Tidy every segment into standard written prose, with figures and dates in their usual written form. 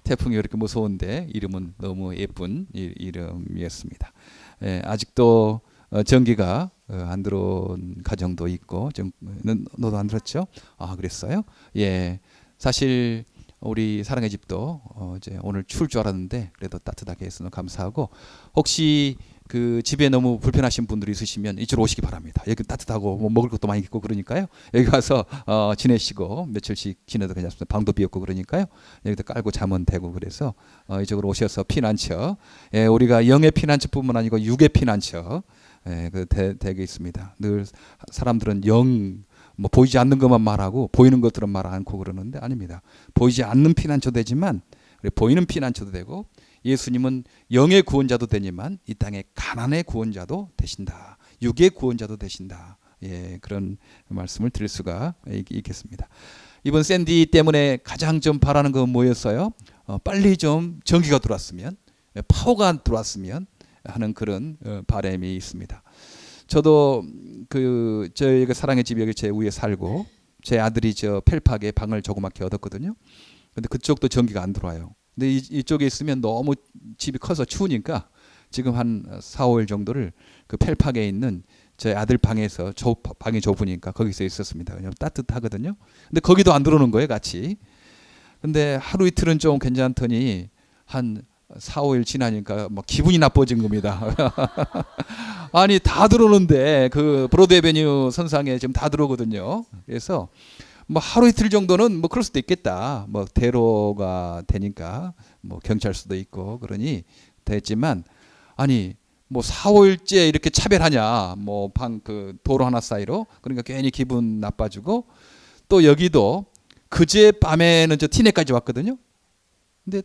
태풍이 그렇게 무서운데 이름은 너무 예쁜 이름이었습니다. 아직도 전기가 안 들어온 가정도 있고, 너도 안 들었죠? 아, 그랬어요? 예, 사실 우리 사랑의 집도 이제 오늘 추울 줄 알았는데 그래도 따뜻하게 해서 너무 감사하고, 혹시 그 집에 너무 불편하신 분들이 있으시면 이쪽으로 오시기 바랍니다. 여기 따뜻하고 뭐 먹을 것도 많이 있고 그러니까요. 여기 와서 지내시고 며칠씩 지내도 괜찮습니다. 방도 비었고 그러니까요. 여기다 깔고 자면 되고, 그래서 이쪽으로 오셔서 피난처, 우리가 영의 피난처뿐만 아니고 육의 피난처 되게 있습니다. 늘 사람들은 뭐 보이지 않는 것만 말하고 보이는 것들은 말 않고 그러는데 아닙니다. 보이지 않는 피난처도 되지만 보이는 피난처도 되고, 예수님은 영의 구원자도 되지만 이 땅의 가난의 구원자도 되신다. 육의 구원자도 되신다. 그런 말씀을 드릴 수가 있겠습니다. 이번 샌디 때문에 가장 좀 바라는 건 뭐였어요? 빨리 좀 전기가 들어왔으면, 파워가 들어왔으면 하는 그런 바람이 있습니다. 저도 저희 사랑의 집 여기 제 위에 살고, 제 아들이 저 펠팍에 방을 조그맣게 얻었거든요. 근데 그쪽도 전기가 안 들어와요. 근데 이쪽에 있으면 너무 집이 커서 추우니까 지금 한 4, 5일 정도를 그 펠팍에 있는 제 아들 방에서, 방이 좁으니까 거기서 있었습니다. 왜냐면 따뜻하거든요. 근데 거기도 안 들어오는 거예요, 같이. 근데 하루 이틀은 좀 괜찮더니 한 4, 5일 지나니까 막 기분이 나빠진 겁니다. 아니, 다 들어오는데 그 브로드 애베뉴 선상에 지금 다 들어오거든요. 그래서 뭐 하루 이틀 정도는 뭐 그럴 수도 있겠다. 뭐 대로가 되니까 뭐 경찰서도 있고 그러니 됐지만, 아니 뭐 4, 5일째 이렇게 차별하냐. 뭐 그 도로 하나 사이로. 그러니까 괜히 기분 나빠지고, 또 여기도 그제 밤에는 저 티네까지 왔거든요. 근데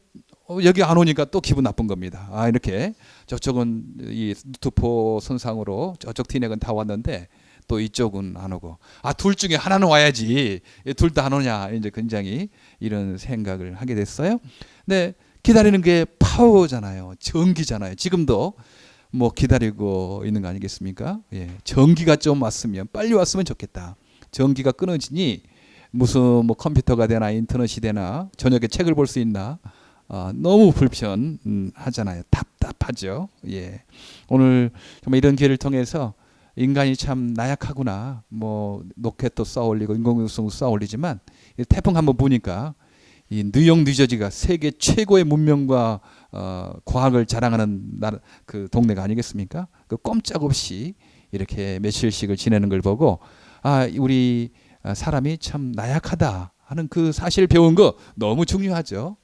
여기 안 오니까 또 기분 나쁜 겁니다. 아, 이렇게 저쪽은 이 누트포 선상으로 저쪽 티넥은 다 왔는데 또 이쪽은 안 오고, 둘 중에 하나는 와야지, 둘 다 안 오냐, 이제 굉장히 이런 생각을 하게 됐어요. 근데 기다리는 게 파워잖아요. 전기잖아요. 지금도 뭐 기다리고 있는 거 아니겠습니까? 전기가 좀 왔으면, 빨리 왔으면 좋겠다. 전기가 끊어지니 무슨 뭐 컴퓨터가 되나 인터넷이 되나 저녁에 책을 볼 수 있나, 너무 불편하잖아요. 답답하죠. 오늘 정말 이런 기회를 통해서 인간이 참 나약하구나. 뭐 로켓도 쏘아 올리고 인공위성도 쏘아 올리지만 태풍 한번 보니까 이 뉴욕 뉴저지가 세계 최고의 문명과 과학을 자랑하는 그 동네가 아니겠습니까? 그 꼼짝없이 이렇게 며칠씩을 지내는 걸 보고, 우리 사람이 참 나약하다 하는 그 사실 배운 거 너무 중요하죠.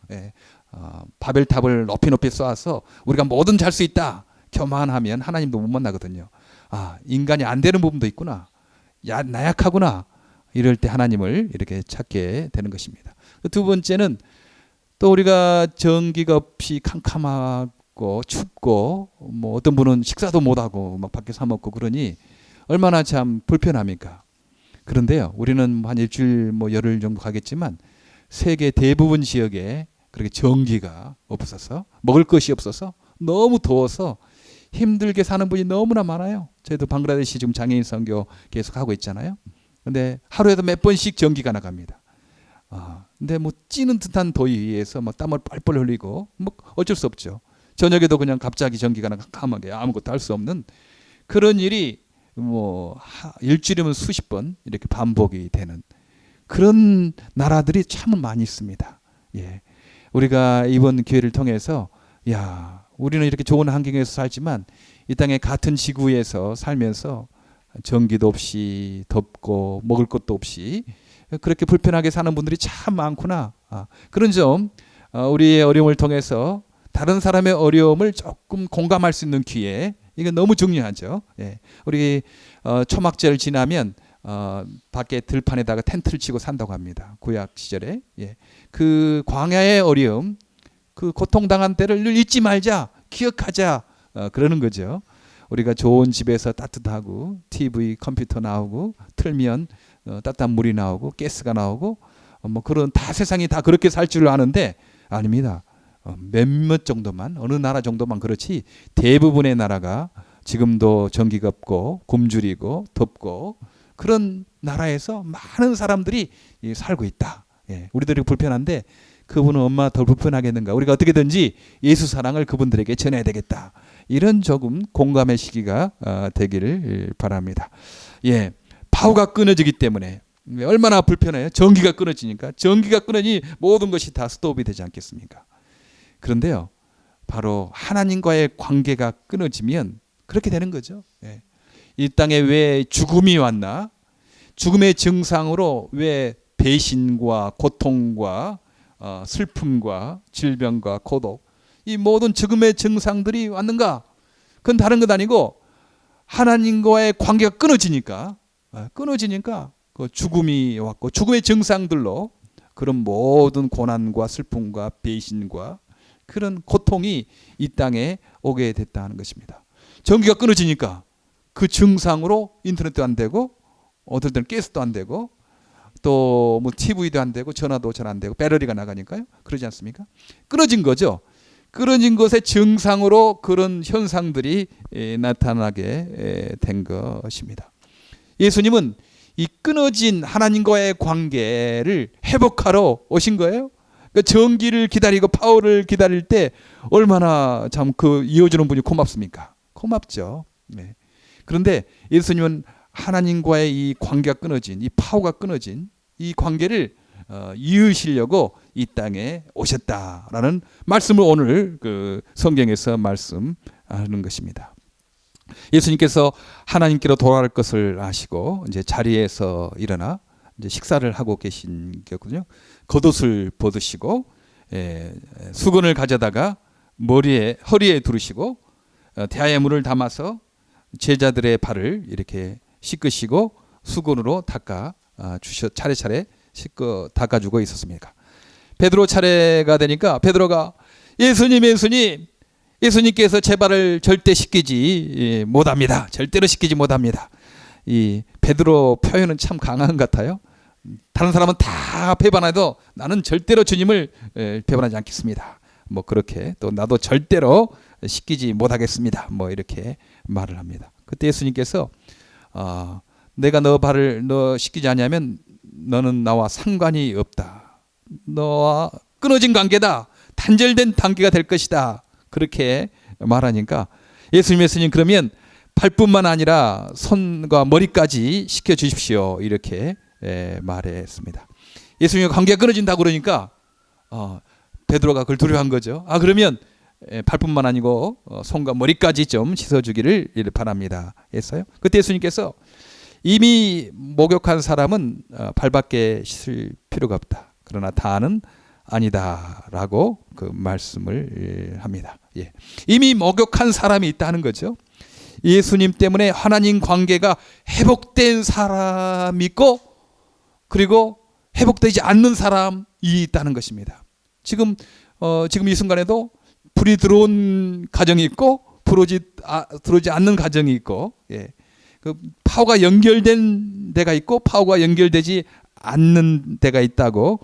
바벨탑을 높이 쏘아서 우리가 뭐든 잘 수 있다 교만하면 하나님도 못 만나거든요. 인간이 안 되는 부분도 있구나, 나약하구나, 이럴 때 하나님을 이렇게 찾게 되는 것입니다. 두 번째는 또 우리가 전기가 없이 캄캄하고 춥고, 뭐 어떤 분은 식사도 못하고 막 밖에서 사 먹고 그러니 얼마나 참 불편합니까? 그런데요, 우리는 한 일주일 뭐 열흘 정도 가겠지만 세계 대부분 지역에 그렇게 전기가 없어서, 먹을 것이 없어서, 너무 더워서 힘들게 사는 분이 너무나 많아요. 저희도 방글라데시 지금 장애인 선교 계속 하고 있잖아요. 근데 하루에도 몇 번씩 전기가 나갑니다. 근데 뭐 찌는 듯한 더위에서 막 땀을 뻘뻘 흘리고 뭐 어쩔 수 없죠. 저녁에도 그냥 갑자기 전기가 나가 깜깜하게 아무것도 할 수 없는 그런 일이 뭐 일주일이면 수십 번 이렇게 반복이 되는 그런 나라들이 참 많이 있습니다. 우리가 이번 기회를 통해서, 우리는 이렇게 좋은 환경에서 살지만 이 땅의 같은 지구에서 살면서 전기도 없이 덥고 먹을 것도 없이 그렇게 불편하게 사는 분들이 참 많구나. 그런 점, 우리의 어려움을 통해서 다른 사람의 어려움을 조금 공감할 수 있는 기회, 이건 너무 중요하죠. 우리 초막절 지나면 밖에 들판에다가 텐트를 치고 산다고 합니다. 구약 시절에. 그 광야의 어려움, 그 고통당한 때를 늘 잊지 말자, 기억하자, 그러는 거죠. 우리가 좋은 집에서 따뜻하고 TV, 컴퓨터 나오고 틀면 따뜻한 물이 나오고 가스가 나오고 뭐 그런 다 세상이 다 그렇게 살 줄 아는데 아닙니다. 몇몇 정도만, 어느 나라 정도만 그렇지 대부분의 나라가 지금도 전기가 없고 굶주리고 덥고 그런 나라에서 많은 사람들이 살고 있다. 우리들이 불편한데 그분은 얼마나 더 불편하겠는가. 우리가 어떻게든지 예수 사랑을 그분들에게 전해야 되겠다. 이런 조금 공감의 시기가 되기를 바랍니다. 예, 파워가 끊어지기 때문에 얼마나 불편해요. 전기가 끊어지니까. 전기가 끊어지니 모든 것이 다 스톱이 되지 않겠습니까? 그런데요, 바로 하나님과의 관계가 끊어지면 그렇게 되는 거죠. 예. 이 땅에 왜 죽음이 왔나? 죽음의 증상으로 왜 배신과 고통과 슬픔과 질병과 고독, 이 모든 죽음의 증상들이 왔는가? 그건 다른 것 아니고 하나님과의 관계가 끊어지니까 그 죽음이 왔고, 죽음의 증상들로 그런 모든 고난과 슬픔과 배신과 그런 고통이 이 땅에 오게 됐다는 것입니다. 전기가 끊어지니까 그 증상으로 인터넷도 안 되고, 어떨 때는 가스도 안 되고, 또 뭐 TV도 안 되고, 전화도 잘 안 되고, 배터리가 나가니까요. 그러지 않습니까? 끊어진 거죠. 끊어진 것의 증상으로 그런 현상들이 나타나게 된 것입니다. 예수님은 이 끊어진 하나님과의 관계를 회복하러 오신 거예요. 그 전기를 기다리고 파워를 기다릴 때 얼마나 참 그 이어주는 분이 고맙습니까? 고맙죠. 네. 그런데 예수님은 하나님과의 이 관계가 끊어진, 이 파워가 끊어진 이 관계를 이으시려고 이 땅에 오셨다라는 말씀을 오늘 그 성경에서 말씀하는 것입니다. 예수님께서 하나님께로 돌아갈 것을 아시고 이제 자리에서 일어나 이제 식사를 하고 계신 거거든요. 겉옷을 벗으시고 수건을 가져다가 허리에 두르시고 대야의 물을 담아서 제자들의 발을 이렇게 씻으시고 수건으로 닦아 차례차례 닦아주고 있었습니다. 베드로 차례가 되니까 베드로가 예수님께서 제 발을 절대 씻기지 못합니다. 절대로 씻기지 못합니다. 이 베드로 표현은 참 강한 것 같아요. 다른 사람은 다 배반해도 나는 절대로 주님을 배반하지 않겠습니다. 뭐 그렇게, 또 나도 절대로 씻기지 못하겠습니다. 뭐 이렇게 말을 합니다. 그때 예수님께서 내가 너 씻기지 않냐면 너는 나와 상관이 없다. 너와 끊어진 관계다. 단절된 관계가 될 것이다. 그렇게 말하니까 예수님 그러면 발뿐만 아니라 손과 머리까지 씻겨 주십시오. 이렇게 말했습니다. 예수님과 관계가 끊어진다고 그러니까 베드로가 그걸 두려워한 거죠. 그러면 발뿐만 아니고 손과 머리까지 좀 씻어주기를 바랍니다 했어요. 그때 예수님께서 이미 목욕한 사람은 발밖에 씻을 필요가 없다. 그러나 다는 아니다라고 그 말씀을 합니다. 예. 이미 목욕한 사람이 있다는 거죠. 예수님 때문에 하나님 관계가 회복된 사람이 있고, 그리고 회복되지 않는 사람이 있다는 것입니다. 지금 이 순간에도 불이 들어온 가정이 있고 들어오지 않는 가정이 있고, 그 파워가 연결된 데가 있고 파워가 연결되지 않는 데가 있다고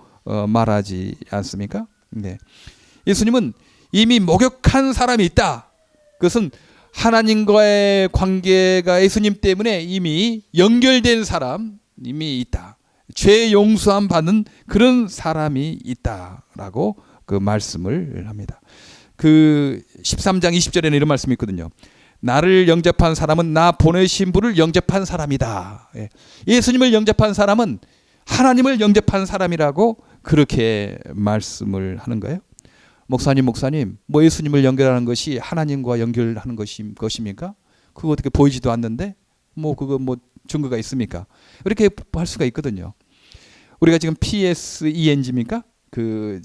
말하지 않습니까? 네. 예수님은 이미 목욕한 사람이 있다. 그것은 하나님과의 관계가 예수님 때문에 이미 연결된 사람이 있다. 죄 용서함 받는 그런 사람이 있다라고 그 말씀을 합니다. 그 13장 20절에는 이런 말씀이 있거든요. 나를 영접한 사람은 나 보내신 분을 영접한 사람이다. 예수님을 영접한 사람은 하나님을 영접한 사람이라고 그렇게 말씀을 하는 거예요. 목사님, 뭐 예수님을 연결하는 것이 하나님과 연결하는 것입니까? 그거 어떻게 보이지도 않는데 그거 증거가 있습니까? 이렇게 할 수가 있거든요. 우리가 지금 PSENG입니까?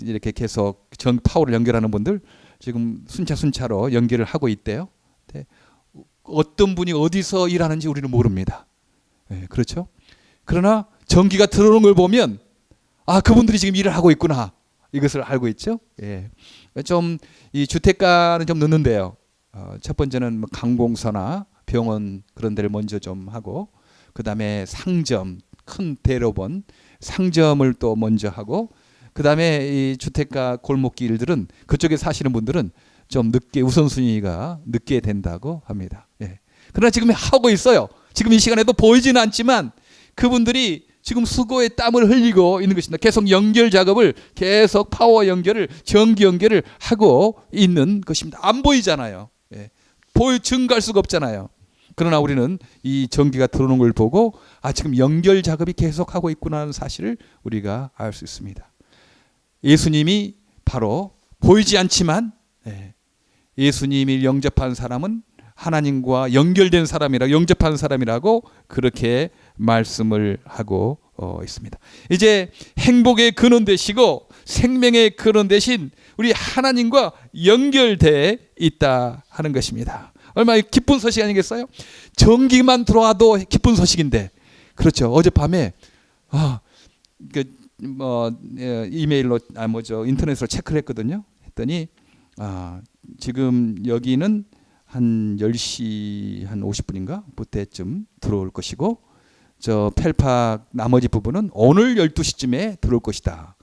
이렇게 계속 파워를 연결하는 분들 지금 순차로 연결을 하고 있대요. 어떤 분이 어디서 일하는지 우리는 모릅니다. 그렇죠? 그러나 전기가 들어오는 걸 보면 그분들이 지금 일을 하고 있구나, 이것을 알고 있죠. 좀 이 주택가는 좀 늦는데요. 첫 번째는 관공서나 병원 그런 데를 먼저 좀 하고, 그 다음에 상점, 큰 대로변 상점을 또 먼저 하고, 그 다음에 이 주택가 골목길들은 그쪽에 사시는 분들은 좀 우선순위가 늦게 된다고 합니다. 그러나 지금 하고 있어요. 지금 이 시간에도 보이지는 않지만 그분들이 지금 수고의 땀을 흘리고 있는 것입니다. 계속 연결 작업을, 계속 파워 연결을, 전기 연결을 하고 있는 것입니다. 안 보이잖아요. 예. 증가할 수가 없잖아요. 그러나 우리는 이 전기가 들어오는 걸 보고 지금 연결 작업이 계속하고 있구나 하는 사실을 우리가 알 수 있습니다. 예수님이 바로 보이지 않지만 예수님이 영접한 사람은 하나님과 연결된 사람이라, 영접한 사람이라고 그렇게 말씀을 하고 있습니다. 이제 행복의 근원 되시고 생명의 근원 되신 우리 하나님과 연결돼 있다 하는 것입니다. 얼마나 기쁜 소식 아니겠어요? 전기만 들어와도 기쁜 소식인데, 그렇죠. 어젯밤에 이메일로 인터넷으로 체크를 했거든요. 했더니 지금 여기는 한 10시 한 50분인가 그때쯤 들어올 것이고, 저 펠팍 나머지 부분은 오늘 12시쯤에 들어올 것이다.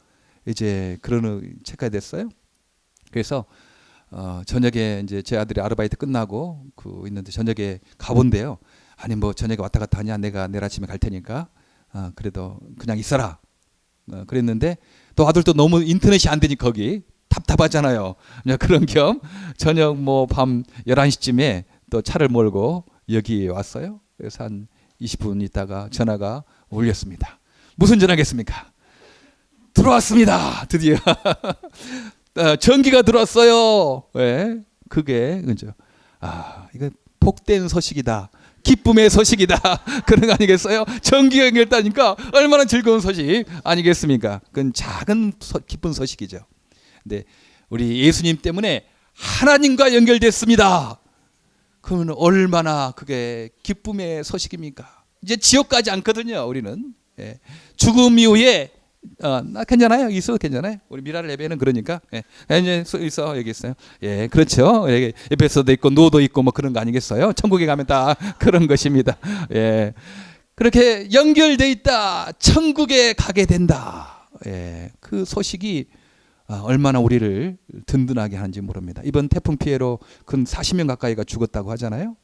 이제 그런 체크가 됐어요. 그래서 저녁에 이제 제 아들이 아르바이트 끝나고 있는데 저녁에 가본대요. 아니 뭐 저녁에 왔다 갔다 하냐, 내가 내일 아침에 갈 테니까 그래도 그냥 있어라. 그랬는데 또 아들도 너무 인터넷이 안 되니 거기 답답하잖아요. 그런 겸 저녁 밤 11시쯤에 또 차를 몰고 여기 왔어요. 그래서 한 20분 있다가 전화가 울렸습니다. 무슨 전화겠습니까? 들어왔습니다. 드디어 전기가 들어왔어요. 왜? 그게 그죠? 이거 복된 소식이다. 기쁨의 소식이다. 그런 거 아니겠어요? 전기가 연결되니까 얼마나 즐거운 소식 아니겠습니까? 그건 작은 기쁜 소식이죠. 근데 우리 예수님 때문에 하나님과 연결됐습니다. 그러면 얼마나 그게 기쁨의 소식입니까? 이제 지옥 가지 않거든요. 우리는 죽음 이후에 나 괜찮아요. 있어 괜찮아요. 우리 미랄 예배는 그러니까 이제 있어 여기 있어요. 그렇죠. 에베소도 있고 노도 있고 뭐 그런 거 아니겠어요? 천국에 가면 다 그런 것입니다. 그렇게 연결돼 있다. 천국에 가게 된다. 그 소식이 얼마나 우리를 든든하게 하는지 모릅니다. 이번 태풍 피해로 근 40명 가까이가 죽었다고 하잖아요.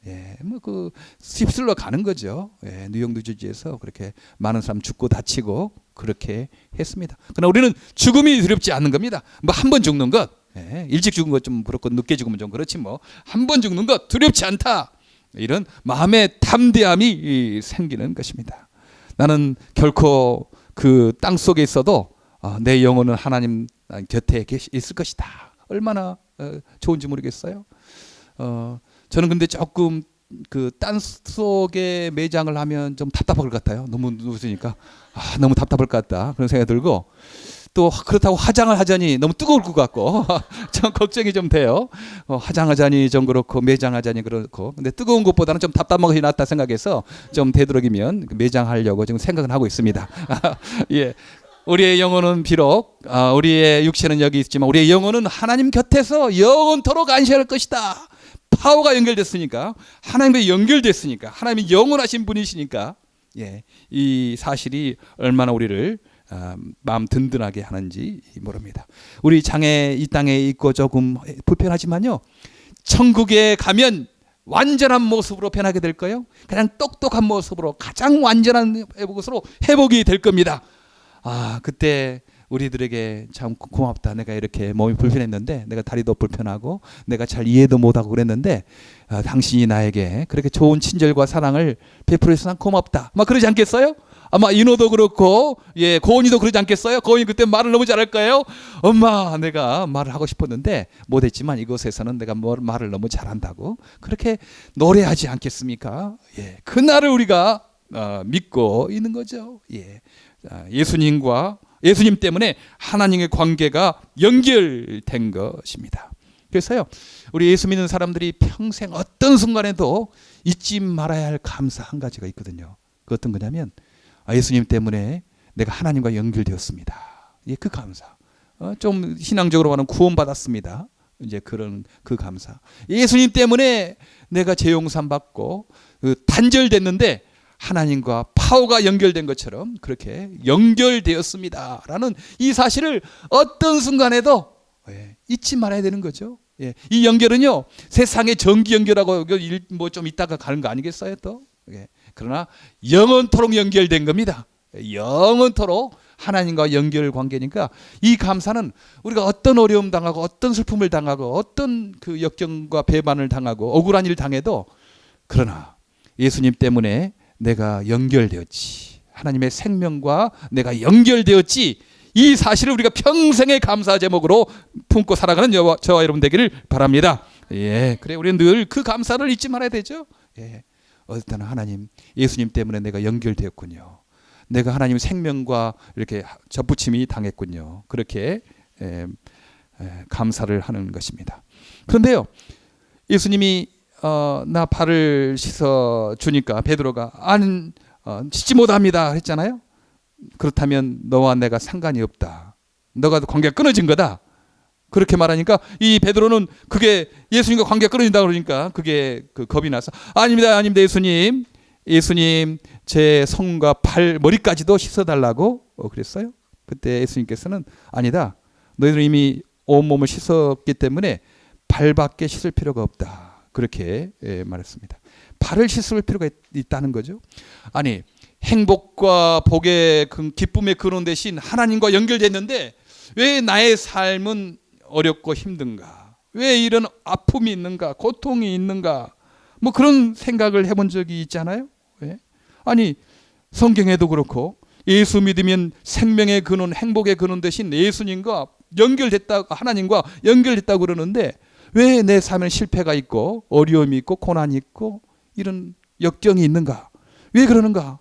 그 휩쓸러 가는 거죠. 뉴욕 뉴저지에서 그렇게 많은 사람 죽고 다치고 그렇게 했습니다. 그러나 우리는 죽음이 두렵지 않는 겁니다. 한 번 죽는 것, 일찍 죽은 것 좀 그렇고 늦게 죽으면 좀 그렇지 한 번 죽는 것 두렵지 않다. 이런 마음의 담대함이 생기는 것입니다. 나는 결코 그 땅 속에 있어도 내 영혼은 하나님 곁에 있을 것이다. 얼마나 좋은지 모르겠어요. 저는 근데 조금 그 땅 속에 매장을 하면 좀 답답할 것 같아요. 너무 누우니까 너무 답답할 것 같다. 그런 생각이 들고, 또 그렇다고 화장을 하자니 너무 뜨거울 것 같고 좀 걱정이 좀 돼요. 화장하자니 좀 그렇고 매장하자니 그렇고, 근데 뜨거운 것보다는 좀 답답한 것이 낫다 생각해서 좀 되도록이면 매장하려고 지금 생각은 하고 있습니다. 우리의 영혼은 비록 우리의 육체는 여기 있지만 우리의 영혼은 하나님 곁에서 영원토록 안식할 것이다. 파워가 연결됐으니까, 하나님과 연결됐으니까, 하나님이 영원하신 분이시니까 이 사실이 얼마나 우리를 마음 든든하게 하는지 모릅니다. 우리 장애 이 땅에 있고 조금 불편하지만요, 천국에 가면 완전한 모습으로 변하게 될 거예요. 그냥 똑똑한 모습으로 가장 완전한 것으로 회복이 될 겁니다. 그때 우리들에게 참 고맙다. 내가 이렇게 몸이 불편했는데, 내가 다리도 불편하고 내가 잘 이해도 못하고 그랬는데 당신이 나에게 그렇게 좋은 친절과 사랑을 베풀어서 난 고맙다. 그러지 않겠어요? 아마 인호도 그렇고 고은이도 그러지 않겠어요? 고은이 그때 말을 너무 잘할 거예요. 엄마, 내가 말을 하고 싶었는데 못했지만 이곳에서는 내가 말을 너무 잘한다고 그렇게 노래하지 않겠습니까? 그날을 우리가 믿고 있는 거죠. 예수님 때문에 하나님의 관계가 연결된 것입니다. 그래서요, 우리 예수 믿는 사람들이 평생 어떤 순간에도 잊지 말아야 할 감사 한 가지가 있거든요. 그 어떤 거냐면 예수님 때문에 내가 하나님과 연결되었습니다. 그 감사. 좀 신앙적으로 말하면 구원받았습니다. 이제 그런 그 감사. 예수님 때문에 내가 재용산 받고 단절됐는데 하나님과 파워가 연결된 것처럼 그렇게 연결되었습니다 라는 이 사실을 어떤 순간에도 잊지 말아야 되는 거죠. 이 연결은요, 세상의 전기 연결하고 좀 있다가 가는 거 아니겠어요 또? 그러나 영원토록 연결된 겁니다. 영원토록 하나님과 연결 관계니까 이 감사는 우리가 어떤 어려움 당하고 어떤 슬픔을 당하고 어떤 그 역경과 배반을 당하고 억울한 일 당해도 그러나 예수님 때문에 내가 연결되었지. 하나님의 생명과 내가 연결되었지. 이 사실을 우리가 평생의 감사 제목으로 품고 살아가는 저와 여러분 되기를 바랍니다. 예, 그래 우리는 늘 그 감사를 잊지 말아야 되죠. 예, 어떨 때는 하나님, 예수님 때문에 내가 연결되었군요. 내가 하나님 생명과 이렇게 접붙임이 당했군요. 그렇게 감사를 하는 것입니다. 그런데요, 예수님이 나 발을 씻어 주니까 베드로가 씻지 못합니다 했잖아요. 그렇다면 너와 내가 상관이 없다. 너가 관계가 끊어진 거다. 그렇게 말하니까 이 베드로는 그게 예수님과 관계가 끊어진다 그러니까 그게 겁이 나서 아닙니다, 아닙니다, 예수님 제 손과 발 머리까지도 씻어달라고 그랬어요. 그때 예수님께서는 아니다. 너희들은 이미 온몸을 씻었기 때문에 발밖에 씻을 필요가 없다. 그렇게 말했습니다. 발을 씻을 필요가 있다는 거죠. 아니, 행복과 복의 기쁨의 근원 대신 하나님과 연결됐는데 왜 나의 삶은 어렵고 힘든가? 왜 이런 아픔이 있는가? 고통이 있는가? 뭐 그런 생각을 해본 적이 있잖아요. 왜? 아니, 성경에도 그렇고 예수 믿으면 생명의 근원, 행복의 근원 대신 예수님과 연결됐다, 하나님과 연결됐다고 그러는데 왜 내 삶에 실패가 있고 어려움이 있고 고난이 있고 이런 역경이 있는가? 왜 그러는가?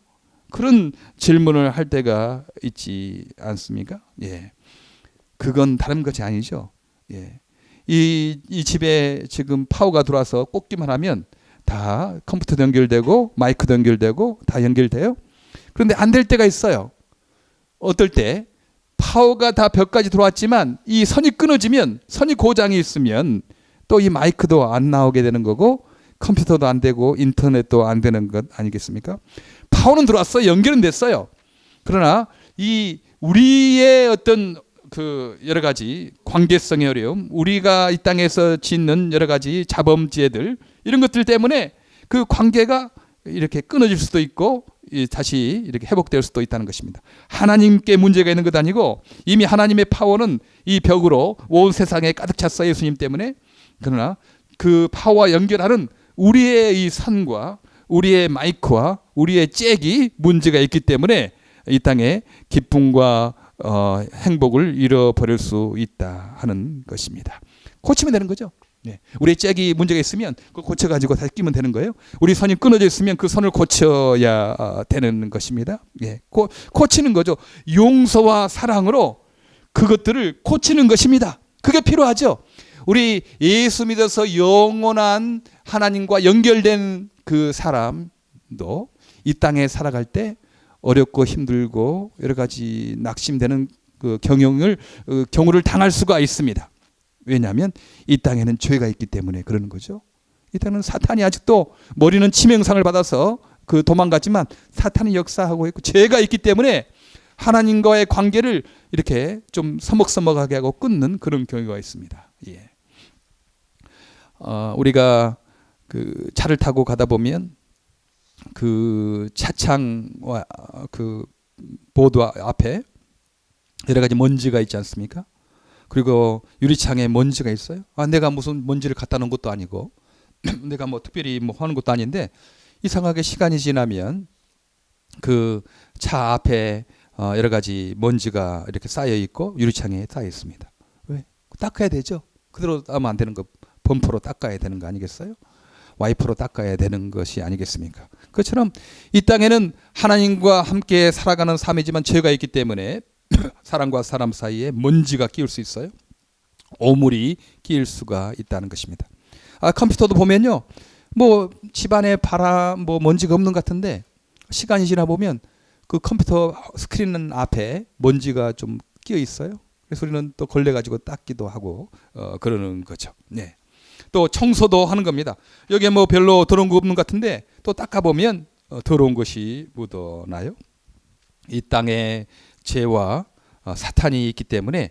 그런 질문을 할 때가 있지 않습니까? 예, 그건 다른 것이 아니죠. 예, 이 집에 지금 파워가 들어와서 꽂기만 하면 다 컴퓨터도 연결되고 마이크도 연결되고 다 연결돼요. 그런데 안 될 때가 있어요. 어떨 때 파워가 다 벽까지 들어왔지만 이 선이 끊어지면, 선이 고장이 있으면 또 이 마이크도 안 나오게 되는 거고 컴퓨터도 안 되고 인터넷도 안 되는 것 아니겠습니까? 파워는 들어왔어요. 연결은 됐어요. 그러나 이 우리의 어떤 그 여러 가지 관계성의 어려움, 우리가 이 땅에서 짓는 여러 가지 자범죄들, 이런 것들 때문에 그 관계가 이렇게 끊어질 수도 있고 다시 이렇게 회복될 수도 있다는 것입니다. 하나님께 문제가 있는 것 아니고 이미 하나님의 파워는 이 벽으로 온 세상에 가득 찼어요, 예수님 때문에. 그러나 그 파워와 연결하는 우리의 이 선과 우리의 마이크와 우리의 잭이 문제가 있기 때문에 이 땅에 기쁨과 행복을 잃어버릴 수 있다 하는 것입니다. 고치면 되는 거죠. 네. 우리의 잭이 문제가 있으면 그걸 고쳐가지고 다시 끼면 되는 거예요. 우리 선이 끊어져 있으면 그 선을 고쳐야 되는 것입니다. 예. 고치는 거죠. 용서와 사랑으로 그것들을 고치는 것입니다. 그게 필요하죠. 우리 예수 믿어서 영원한 하나님과 연결된 그 사람도 이 땅에 살아갈 때 어렵고 힘들고 여러 가지 낙심되는 그 경우를 당할 수가 있습니다. 왜냐하면 이 땅에는 죄가 있기 때문에 그러는 거죠. 이 땅은 사탄이 아직도 머리는 치명상을 받아서 그 도망갔지만 사탄이 역사하고 있고 죄가 있기 때문에 하나님과의 관계를 이렇게 좀 서먹서먹하게 하고 끊는 그런 경우가 있습니다. 예. 우리가 그 차를 타고 가다 보면 그 차창과 그 보드 앞에 여러 가지 먼지가 있지 않습니까? 그리고 유리창에 먼지가 있어요. 내가 무슨 먼지를 갖다 놓은 것도 아니고 내가 뭐 특별히 뭐 하는 것도 아닌데 이상하게 시간이 지나면 그 차 앞에 여러 가지 먼지가 이렇게 쌓여 있고 유리창에 쌓여 있습니다. 왜? 닦아야 되죠. 그대로 하면 안 되는 거, 범퍼로 닦아야 되는 거 아니겠어요? 와이퍼로 닦아야 되는 것이 아니겠습니까? 그것처럼 이 땅에는 하나님과 함께 살아가는 삶이지만 죄가 있기 때문에 사람과 사람 사이에 먼지가 끼울 수 있어요. 오물이 끼일 수가 있다는 것입니다. 컴퓨터도 보면요, 뭐 집안에 뭐 먼지가 없는 것 같은데 시간이 지나 보면 그 컴퓨터 스크린 앞에 먼지가 좀 끼어 있어요. 그래서 우리는 또 걸레 가지고 닦기도 하고 그러는 거죠. 네. 또 청소도 하는 겁니다. 여기에 뭐 별로 더러운 거 없는 것 같은데 또 닦아 보면 더러운 것이 묻어나요. 이 땅에 죄와 사탄이 있기 때문에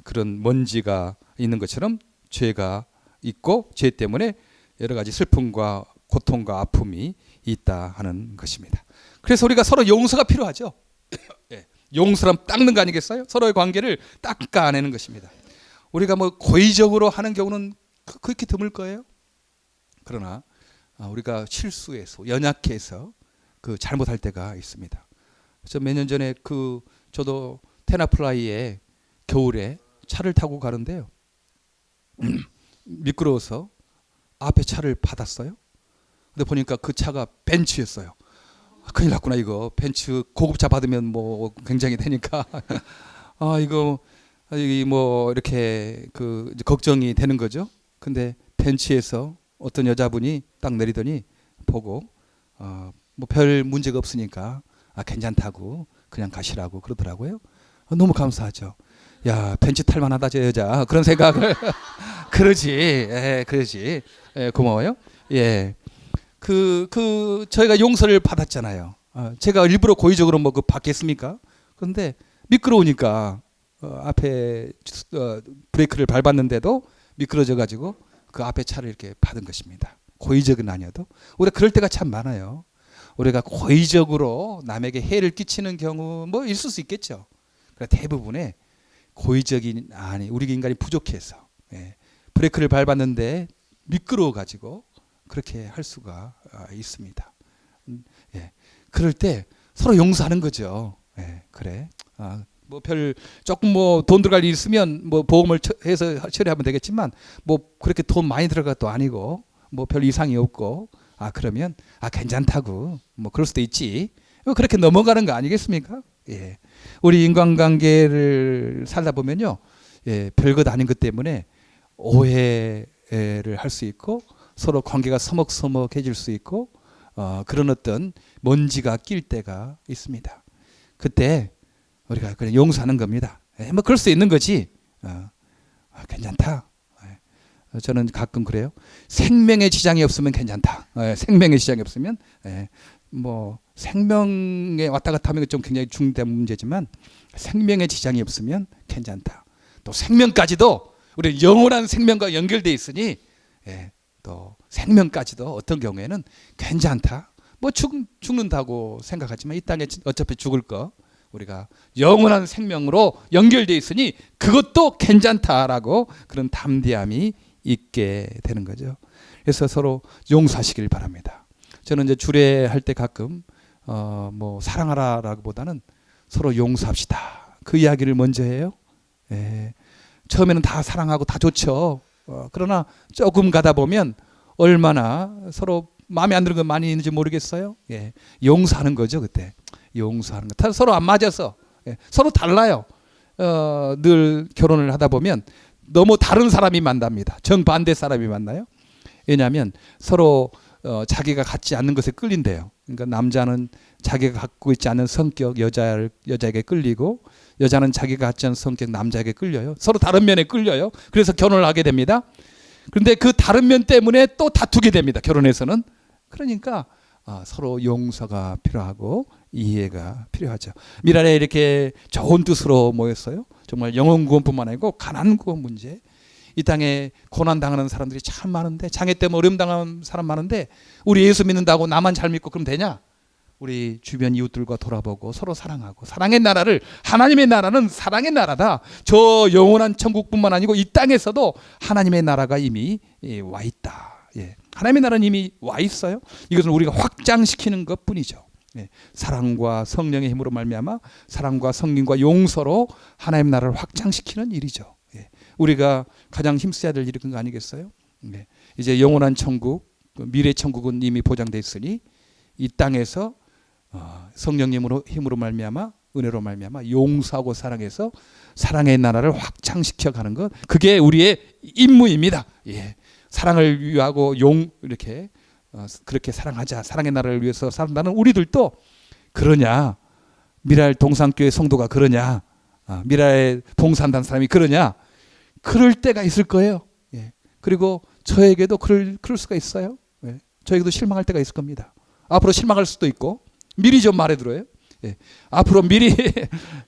그런 먼지가 있는 것처럼 죄가 있고 죄 때문에 여러 가지 슬픔과 고통과 아픔이 있다 하는 것입니다. 그래서 우리가 서로 용서가 필요하죠. 용서랑 닦는 거 아니겠어요? 서로의 관계를 닦아내는 것입니다. 우리가 뭐 고의적으로 하는 경우는 그렇게 드물 거예요. 그러나 우리가 실수해서 연약해서 그 잘못할 때가 있습니다. 저 몇 년 전에 저도 테나플라이에 겨울에 차를 타고 가는데요. 미끄러워서 앞에 차를 받았어요. 근데 보니까 그 차가 벤츠였어요. 큰일 났구나 이거. 벤츠 고급차 받으면 뭐 굉장히 되니까 이거 뭐 이렇게 걱정이 되는 거죠. 근데 벤츠에서 어떤 여자분이 딱 내리더니 보고 뭐 별 문제가 없으니까 괜찮다고 그냥 가시라고 그러더라고요. 너무 감사하죠. 야, 벤츠 탈만하다 저 여자. 그런 생각을 그러지. 그러지. 고마워요. 예. 저희가 용서를 받았잖아요. 제가 일부러 고의적으로 뭐 받겠습니까? 그런데 미끄러우니까 앞에 브레이크를 밟았는데도 미끄러져 가지고 그 앞에 차를 이렇게 받은 것입니다. 고의적은 아니어도 우리가 그럴 때가 참 많아요. 우리가 고의적으로 남에게 해를 끼치는 경우 뭐 있을 수 있겠죠. 그러나 대부분의 고의적인 우리 인간이 부족해서 브레이크를 밟았는데 미끄러워 가지고 그렇게 할 수가 있습니다. 그럴 때 서로 용서하는 거죠. 그래. 뭐 조금 뭐 돈 들어갈 일 있으면 뭐 보험을 해서 처리하면 되겠지만 뭐 그렇게 돈 많이 들어갈 것도 아니고 뭐 별 이상이 없고 그러면 괜찮다고 뭐 그럴 수도 있지. 그렇게 넘어가는 거 아니겠습니까? 우리 인간관계를 살다 보면요, 별것 아닌 것 때문에 오해를 할 수 있고 서로 관계가 서먹서먹해질 수 있고 그런 어떤 먼지가 낄 때가 있습니다. 그때 우리가 그냥 용서하는 겁니다. 뭐 그럴 수 있는 거지. 괜찮다. 저는 가끔 그래요. 생명에 지장이 없으면 괜찮다. 생명에 지장이 없으면 뭐 생명에 왔다 갔다 하면 좀 굉장히 중대한 문제지만 생명에 지장이 없으면 괜찮다. 또 생명까지도 우리 영원한 생명과 연결돼 있으니 또 생명까지도 어떤 경우에는 괜찮다. 뭐 죽는다고 생각하지만 이 땅에 어차피 죽을 거 우리가 영원한 생명으로 연결돼 있으니 그것도 괜찮다라고 그런 담대함이 있게 되는 거죠. 그래서 서로 용서하시길 바랍니다. 저는 이제 주례할 때 가끔 뭐 사랑하라라기보다는 서로 용서합시다. 그 이야기를 먼저 해요. 처음에는 다 사랑하고 다 좋죠. 그러나 조금 가다 보면 얼마나 서로 마음에 안 드는 거 많이 있는지 모르겠어요. 용서하는 거죠. 그때 용서하는 거. 서로 안 맞아서 서로 달라요. 늘 결혼을 하다 보면 너무 다른 사람이 만납니다. 정반대 사람이 만나요. 왜냐하면 서로 자기가 갖지 않는 것에 끌린대요. 그러니까 남자는 자기가 갖고 있지 않은 성격 여자에게 끌리고 여자는 자기가 갖지 않은 성격 남자에게 끌려요. 서로 다른 면에 끌려요. 그래서 결혼을 하게 됩니다. 그런데 그 다른 면 때문에 또 다투게 됩니다. 결혼에서는. 그러니까 서로 용서가 필요하고 이해가 필요하죠. 미랄에 이렇게 좋은 뜻으로 모였어요. 정말 영혼 구원뿐만 아니고 가난 구원 문제. 이 땅에 고난 당하는 사람들이 참 많은데 장애 때문에 어려움 당하는 사람 많은데 우리 예수 믿는다고 나만 잘 믿고 그럼 되냐? 우리 주변 이웃들과 돌아보고 서로 사랑하고 사랑의 나라를 하나님의 나라는 사랑의 나라다. 저 영원한 천국뿐만 아니고 이 땅에서도 하나님의 나라가 이미 와 있다. 하나님의 나라는 이미 와 있어요. 이것은 우리가 확장시키는 것뿐이죠. 사랑과 성령의 힘으로 말미암아 사랑과 성령과 용서로 하나님의 나라를 확장시키는 일이죠. 우리가 가장 힘써야 될 일이 그거 아니겠어요? 이제 영원한 천국, 미래 천국은 이미 보장돼 있으니 이 땅에서 성령님으로 힘으로 말미암아 은혜로 말미암아 용서하고 사랑해서 사랑의 나라를 확장시켜 가는 것, 그게 우리의 임무입니다. 사랑을 위하고 이렇게 그렇게 사랑하자, 사랑의 나라를 위해서 산다는 우리들도 그러냐? 미랄 동산교회 성도가 그러냐? 미랄에 봉사한다는 사람이 그러냐? 그럴 때가 있을 거예요. 그리고 저에게도 그럴 수가 있어요. 저에게도 실망할 때가 있을 겁니다. 앞으로 실망할 수도 있고 미리 좀 말해들어요. 앞으로 미리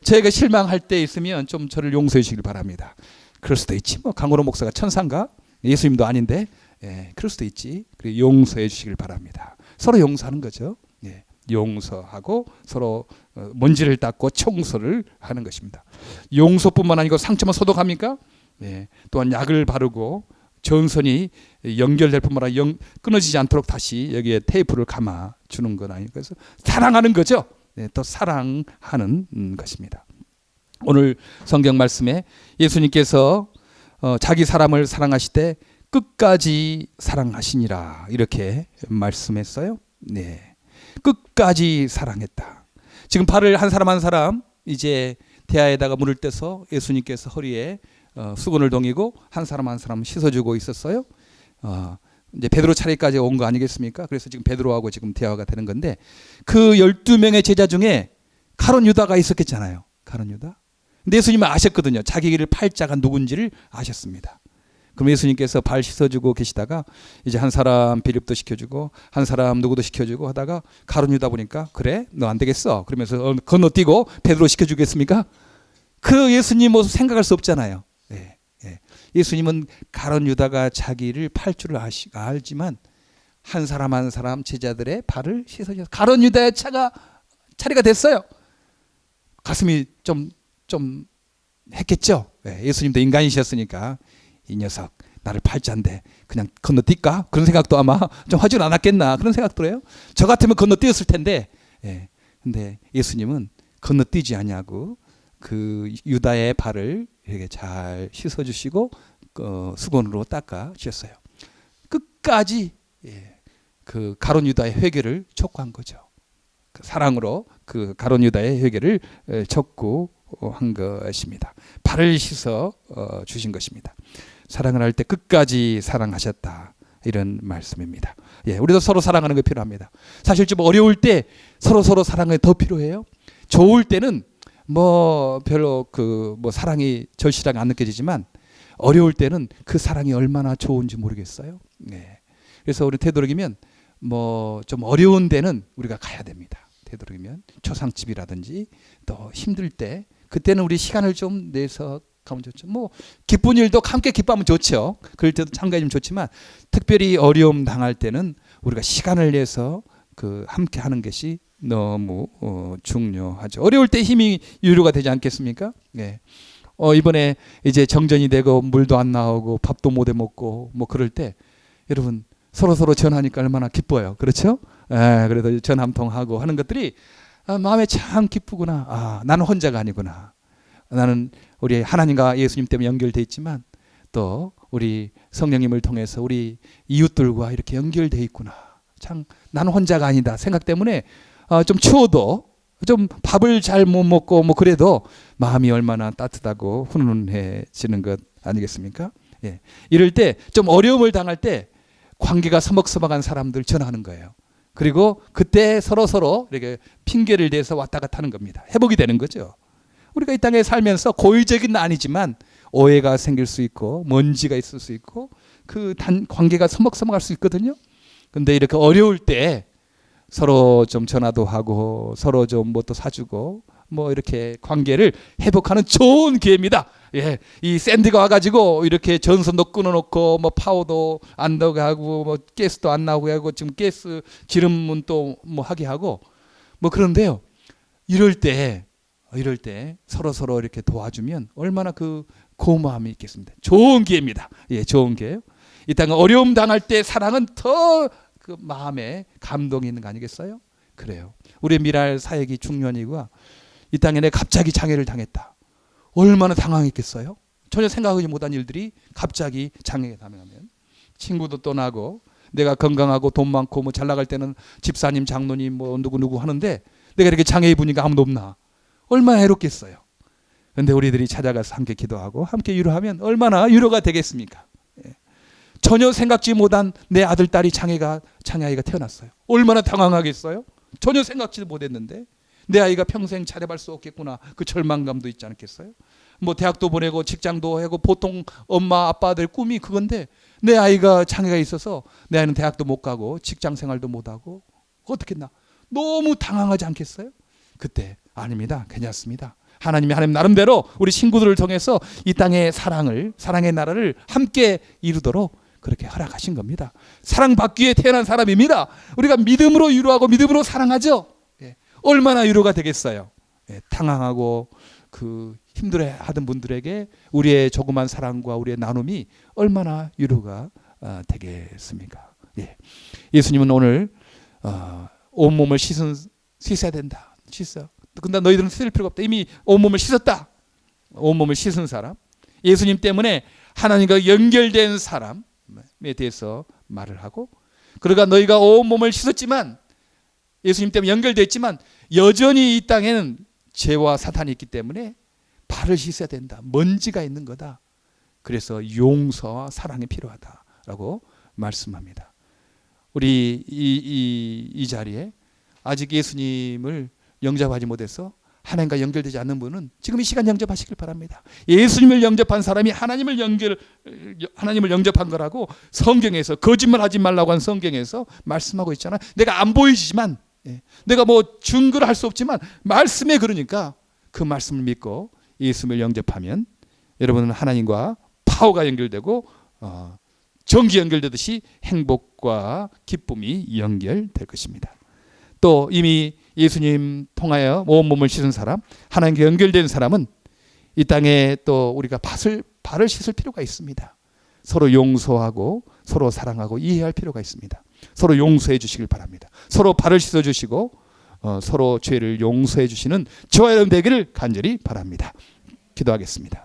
저희가 실망할 때 있으면 좀 저를 용서해 주시길 바랍니다. 그럴 수도 있지. 뭐 강호로 목사가 천사인가? 예수님도 아닌데 그럴 수도 있지. 용서해 주시길 바랍니다. 서로 용서하는 거죠. 용서하고 서로 먼지를 닦고 청소를 하는 것입니다. 용서뿐만 아니고 상처만 소독합니까? 네. 또한 약을 바르고 전선이 연결될 뿐만 아니라 끊어지지 않도록 다시 여기에 테이프를 감아 주는 건 아니고 그래서 사랑하는 거죠. 네, 또 사랑하는 것입니다. 오늘 성경 말씀에 예수님께서 자기 사람을 사랑하시되 끝까지 사랑하시니라 이렇게 말씀했어요. 네, 끝까지 사랑했다. 지금 발을 한 사람 한 사람 이제 대야에다가 물을 떼서 예수님께서 허리에 수건을 동이고 한 사람 한 사람 씻어주고 있었어요. 이제 베드로 차례까지 온 거 아니겠습니까? 그래서 지금 베드로하고 지금 대화가 되는 건데 그 12명의 제자 중에 가룟 유다가 있었겠잖아요. 가룟 유다. 근데 예수님은 아셨거든요. 자기를 팔 자가 누군지를 아셨습니다. 그럼 예수님께서 발 씻어주고 계시다가 이제 한 사람 빌립도 시켜주고 한 사람 누구도 시켜주고 하다가 가룟 유다 보니까 그래 너 안 되겠어. 그러면서 건너뛰고 베드로 시켜주겠습니까? 그 예수님 모습 생각할 수 없잖아요. 네, 네. 예수님은 가룟 유다가 자기를 팔 줄을 알지만 한 사람 한 사람 제자들의 발을 씻어주셔서 가룟 유다의 차례가 됐어요. 가슴이 좀 했겠죠. 네, 예수님도 인간이셨으니까 이 녀석 나를 팔자인데 그냥 건너뛸까? 그런 생각도 아마 좀 하진 않았겠나 그런 생각 들어요. 저 같으면 건너뛰었을 텐데 예. 근데 예수님은 건너뛰지 않냐고 그 유다의 발을 이렇게 잘 씻어주시고 수건으로 닦아 주셨어요. 끝까지 그 가룟 유다의 회개를 촉구한 거죠. 그 사랑으로 그 가룟 유다의 회개를 촉구한 것입니다. 발을 씻어 주신 것입니다. 사랑을 할 때 끝까지 사랑하셨다 이런 말씀입니다. 예, 우리도 서로 사랑하는 게 필요합니다. 사실 좀 어려울 때 서로 사랑이 더 필요해요. 좋을 때는 뭐 별로 뭐 사랑이 절실하게 안 느껴지지만 어려울 때는 그 사랑이 얼마나 좋은지 모르겠어요. 네. 그래서 우리 되도록이면 뭐 좀 어려운 데는 우리가 가야 됩니다. 되도록이면 초상집이라든지 또 힘들 때 그때는 우리 시간을 좀 내서 가면 좋죠. 뭐 기쁜 일도 함께 기뻐하면 좋죠. 그럴 때도 참가해주면 좋지만 특별히 어려움 당할 때는 우리가 시간을 내서 그 함께 하는 것이 너무 중요하죠. 어려울 때 힘이 유료가 되지 않겠습니까? 네. 이번에 이제 정전이 되고 물도 안 나오고 밥도 못 해 먹고 뭐 그럴 때 여러분 서로 전하니까 얼마나 기뻐요. 그렇죠? 그래서 전화 한 통하고 하는 것들이 마음에 참 기쁘구나. 나는 혼자가 아니구나. 나는 우리 하나님과 예수님 때문에 연결돼 있지만 또 우리 성령님을 통해서 우리 이웃들과 이렇게 연결돼 있구나. 참 나는 혼자가 아니다 생각 때문에 좀 추워도 좀 밥을 잘 못 먹고 뭐 그래도 마음이 얼마나 따뜻하고 훈훈해지는 것 아니겠습니까? 예. 이럴 때 좀 어려움을 당할 때 관계가 서먹서먹한 사람들 전화하는 거예요. 그리고 그때 서로 이렇게 핑계를 대서 왔다 갔다 하는 겁니다. 회복이 되는 거죠. 우리가 이 땅에 살면서 고의적인 아니지만 오해가 생길 수 있고 먼지가 있을 수 있고 그 관계가 서먹서먹할 수 있거든요. 근데 이렇게 어려울 때 서로 좀 전화도 하고 서로 좀 뭐 또 사주고 뭐 이렇게 관계를 회복하는 좋은 기회입니다. 예, 이 샌드가 와가지고 이렇게 전선도 끊어놓고 뭐 파워도 안 나가고 뭐 가스도 안 나오게 하고 지금 가스 기름은 또 뭐 하게 하고 뭐 그런데요. 이럴 때 서로 이렇게 도와주면 얼마나 그 고마움이 있겠습니다. 좋은 기회입니다. 예, 좋은 기회요. 이 땅에 어려움 당할 때 사랑은 더 그 마음에 감동이 있는 거 아니겠어요? 그래요. 우리 미랄 사역이 중요한 이유가 이 땅에 내가 갑자기 장애를 당했다. 얼마나 당황했겠어요? 전혀 생각하지 못한 일들이 갑자기 장애가 당하면 친구도 떠나고 내가 건강하고 돈 많고 뭐 잘 나갈 때는 집사님, 장로님 뭐 누구 하는데 내가 이렇게 장애 입으니까 아무도 없나? 얼마나 해롭겠어요. 그런데 우리들이 찾아가서 함께 기도하고 함께 위로하면 얼마나 위로가 되겠습니까? 예. 전혀 생각지 못한 내 아들, 딸이 장애아이가 태어났어요. 얼마나 당황하겠어요? 전혀 생각지도 못했는데 내 아이가 평생 자립할 수 없겠구나. 그 절망감도 있지 않겠어요? 뭐 대학도 보내고 직장도 하고 보통 엄마 아빠들 꿈이 그건데 내 아이가 장애가 있어서 내 아이는 대학도 못 가고 직장 생활도 못 하고 어떻겠나? 너무 당황하지 않겠어요? 그때 아닙니다. 괜찮습니다. 하나님 나름대로 우리 친구들을 통해서 이 땅의 사랑의 나라를 함께 이루도록 그렇게 허락하신 겁니다. 사랑받기 위해 태어난 사람입니다. 우리가 믿음으로 위로하고 믿음으로 사랑하죠. 예. 얼마나 위로가 되겠어요. 예, 당황하고 그 힘들어하던 분들에게 우리의 조그만 사랑과 우리의 나눔이 얼마나 위로가 되겠습니까? 예. 예수님은 오늘 온몸을 씻어야 된다. 씻어. 근데 너희들은 씻을 필요가 없다. 이미 온몸을 씻었다. 온몸을 씻은 사람. 예수님 때문에 하나님과 연결된 사람에 대해서 말을 하고, 그러니까 너희가 온몸을 씻었지만, 예수님 때문에 연결됐지만 여전히 이 땅에는 죄와 사탄이 있기 때문에 발을 씻어야 된다. 먼지가 있는 거다. 그래서 용서와 사랑이 필요하다라고 말씀합니다. 우리 이 자리에 아직 예수님을 영접하지 못해서 하나님과 연결되지 않는 분은 지금 이 시간 영접하시길 바랍니다. 예수님을 영접한 사람이 하나님을 영접한 거라고 성경에서, 거짓말하지 말라고 한 성경에서 말씀하고 있잖아요. 내가 안 보이지만, 내가 뭐 증거를 할 수 없지만 말씀에, 그러니까 그 말씀을 믿고 예수님을 영접하면 여러분은 하나님과 파워가 연결되고 전기 연결되듯이 행복과 기쁨이 연결될 것입니다. 또 이미 예수님 통하여 온몸을 씻은 사람, 하나님께 연결된 사람은 이 땅에 또 우리가 발을 씻을 필요가 있습니다. 서로 용서하고 서로 사랑하고 이해할 필요가 있습니다. 서로 용서해 주시길 바랍니다. 서로 발을 씻어 주시고 서로 죄를 용서해 주시는 저와 여러분 되기를 간절히 바랍니다. 기도하겠습니다.